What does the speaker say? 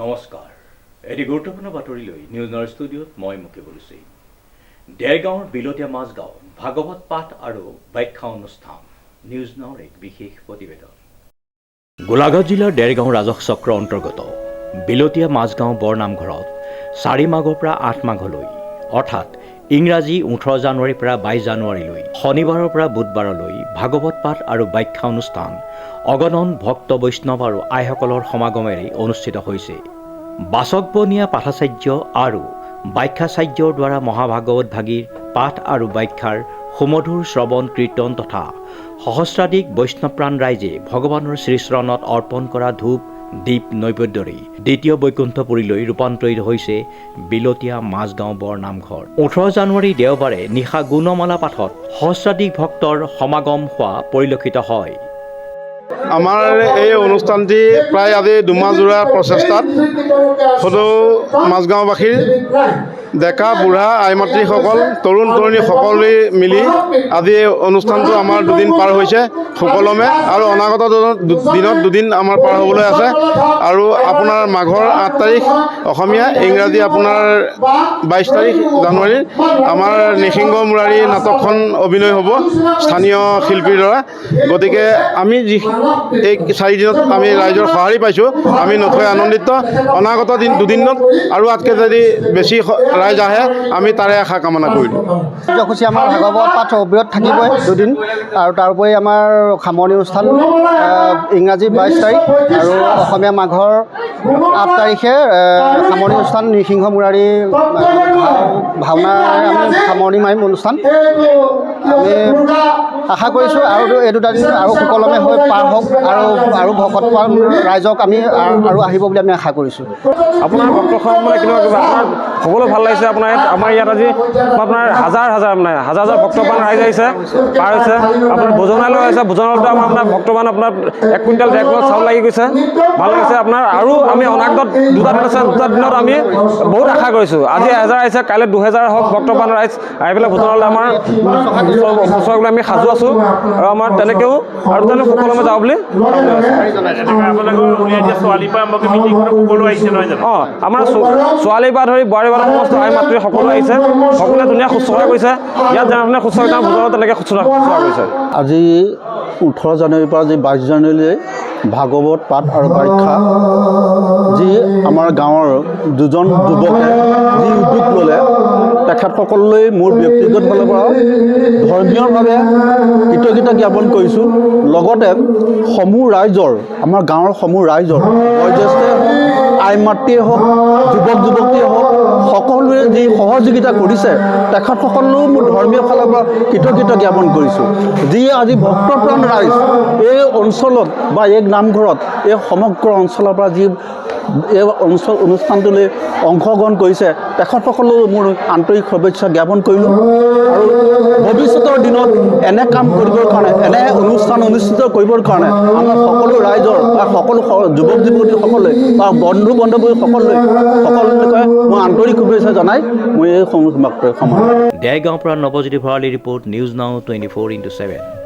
নমস্কাৰ এটি গুৰুত্বপূৰ্ণ বাতৰি লৈ নিউজ নাওৰ ষ্টুডিঅ'ত মই মুকেবুল হুছেইন। দেৰগাঁৱৰ বিলতীয়া মাজগাঁও ভাগৱত পাঠ আৰু ব্যাখ্যা অনুষ্ঠান নিউজ নাওৰ এক বিশেষ প্ৰতিবেদন। গোলাঘাট জিলাৰ দেৰগাঁও ৰাজহ চক্ৰ অন্তৰ্গত বিলতীয়া মাজগাঁও বৰনামঘৰত 4 মাঘৰ পৰা 8 মাঘলৈ অৰ্থাৎ ইংৰাজী 18 জানুৱাৰীৰ পৰা 22 জানুৱাৰীলৈ শনিবাৰৰ পৰা বুধবাৰলৈ ভাগৱত পাঠ আৰু ব্যাখ্যা অনুষ্ঠান অগণন ভক্ত বৈষ্ণৱ আৰু আইসকলৰ সমাগমেৰে অনুষ্ঠিত হৈছে। বাচকবনীয়া পাঠাচাৰ্য আৰু ব্যাখ্যাচাৰ্যৰ দ্বাৰা মহাভাগৱত ভাগীৰ পাঠ আৰু ব্যাখ্যাৰ সুমধুৰ শ্ৰৱণ কীৰ্তন তথা সহস্ৰাধিক বৈষ্ণৱপ্ৰাণ ৰাইজে ভগৱানৰ শ্ৰীচৰণত অৰ্পণ কৰা ধূপ দীপ নৈবেদ্যৰে দ্বিতীয় বৈকুণ্ঠপুৰীলৈ ৰূপান্তৰিত হৈছে বিলতীয়া মাজগাঁও বৰনামঘৰ। 18 জানুৱাৰী দেওবাৰে নিশা গুণমালা পাঠত সহস্ৰাধিক ভক্তৰ সমাগম হোৱা পৰিলক্ষিত হয়। আমাৰ এই অনুষ্ঠানটি প্ৰায় আজি দুমাহজোৰা প্ৰচেষ্টাত সদৌ মাজগাঁওবাসীৰ ডেকা বুঢ়া আই মাতৃসকল তৰুণ তৰুণী সকলোৱে মিলি আজি এই অনুষ্ঠানটো আমাৰ দুদিন পাৰ হৈছে সুকলমে আৰু অনাগত দিনত দুদিন আমাৰ পাৰ হ'বলৈ আছে। আৰু আপোনাৰ মাঘৰ 8 তাৰিখ অসমীয়া ইংৰাজী আপোনাৰ 22 তাৰিখ জানুৱাৰীৰ আমাৰ নৃসিংহ মুৰাৰী নাটকখন অভিনয় হ'ব স্থানীয় শিল্পীৰ দ্বাৰা। গতিকে আমি এই 4 দিনত আমি ৰাইজৰ সঁহাৰি পাইছোঁ, আমি নথৈ আনন্দিত। অনাগত দুদিনত আৰু তাতকৈ যদি বেছি ৰাইজ আহে আমি তাৰে আশা কামনা কৰিলোঁ। কাৰ্যসূচী আমাৰ ভাগৱত পাঠ অবিৰত থাকিবই দুদিন, আৰু তাৰোপৰি আমাৰ সামৰণি অনুষ্ঠান ইংৰাজী 22 তাৰিখ আৰু অসমীয়া মাঘৰ 8 তাৰিখে সামৰণি অনুষ্ঠান নৃসিংহ মুৰাৰী ভাওনাৰে আমি সামৰণি মাৰিম অনুষ্ঠান। আমি আশা কৰিছোঁ আৰু এই 2 দিন আৰু সুকলমে হৈ পাৰ হওক আৰু ভকতপ্ৰাণ ৰাইজক আমি আৰু আহিব বুলি আমি আশা কৰিছোঁ। আপোনাৰ ভক্তখন মানে কেনেকুৱা কিবা আপোনাৰ সকলো ভাল লাগিছে। আপোনাৰ আমাৰ ইয়াত আজি আপোনাৰ হাজাৰ ভক্তপ্ৰাণ ৰাইজ আহিছে পাৰ হৈছে। আপোনাৰ ভোজনালয় আছে, ভোজনালয়তো আপোনাৰ ভক্তপ্ৰাণ আপোনাৰ 1 কুইণ্টেল 1.5 কুইণ্টেল চাউল লাগি গৈছে, ভাল লাগিছে আপোনাৰ। আৰু আমি অনাগত 2টা দিন আছে, 2টা দিনত আমি বহুত আশা কৰিছোঁ। আজি 1000 আহিছে, কাইলৈ 2000 হওক ভক্তপ্ৰাণ ৰাইজ আহি পেলাই ভোজনালয়লৈ আমাৰ বছৰলৈ আমি সাজু আছোঁ আৰু আমাৰ তেনেকৈও আৰু তেনেকৈ সুকলমে যাওঁ বুলি আমাৰ ছোৱালী পৰা ধৰি বোৱাৰী পৰা সমস্ত আই মাতৃ সকলো আহিছে, সকলোৱে ধুনীয়া শুশ্ৰূষা কৰিছে। ইয়াত যেনেধৰণে শুশ্ৰূষা ভোজনালয়ত তেনেকৈ শুশ্ৰূষা কৰিছে। আজি 18 জানুৱাৰীৰ পৰা আজি 22 জানুৱাৰীলৈ ভাগৱত পাঠ আৰু ব্যাখ্যা যি আমাৰ গাঁৱৰ 2জন যুৱকে যি উদ্যোগ ল'লে, তেখেতসকললৈ মোৰ ব্যক্তিগত ফালৰ পৰা ধৰ্মীয়ভাৱে কৃতজ্ঞতা জ্ঞাপন কৰিছোঁ। লগতে সমূহ ৰাইজৰ, আমাৰ গাঁৱৰ সমূহ ৰাইজৰ বয়োজ্যেষ্ঠই হওক আই মাতৃয়ে হওক যুৱক যুৱতীয়ে হওক সকলোৱে যি সহযোগিতা কৰিছে তেখেতসকলেও মোৰ ধৰ্মীয় ফালৰ পৰা কৃতজ্ঞতা জ্ঞাপন কৰিছোঁ। যি আজি ভক্তপ্ৰাণ ৰাইজ এই অঞ্চলত বা এই নামঘৰত এই সমগ্ৰ অঞ্চলৰ পৰা যি এই অনুষ্ঠানটোলৈ অংশগ্ৰহণ কৰিছে তেখেতসকলেও মোৰ আন্তৰিক শুভেচ্ছা জ্ঞাপন কৰিলোঁ। আৰু ভৱিষ্যতৰ দিনত এনে কাম কৰিবৰ কাৰণে, এনে অনুষ্ঠান অনুষ্ঠিত কৰিবৰ কাৰণে আমাৰ সকলো ৰাইজৰ বা সকলো যুৱক যুৱতীসকলে বা বন্ধু বান্ধৱীসকললৈ সকলোকে মই আন্তৰিক শুভেচ্ছা জনাই মই এই সমাপ্ত। দেৰগাঁৱৰ পৰা নৱজ্যোতি ভৰালীৰ ৰিপৰ্ট নিউজ নাও 24/7।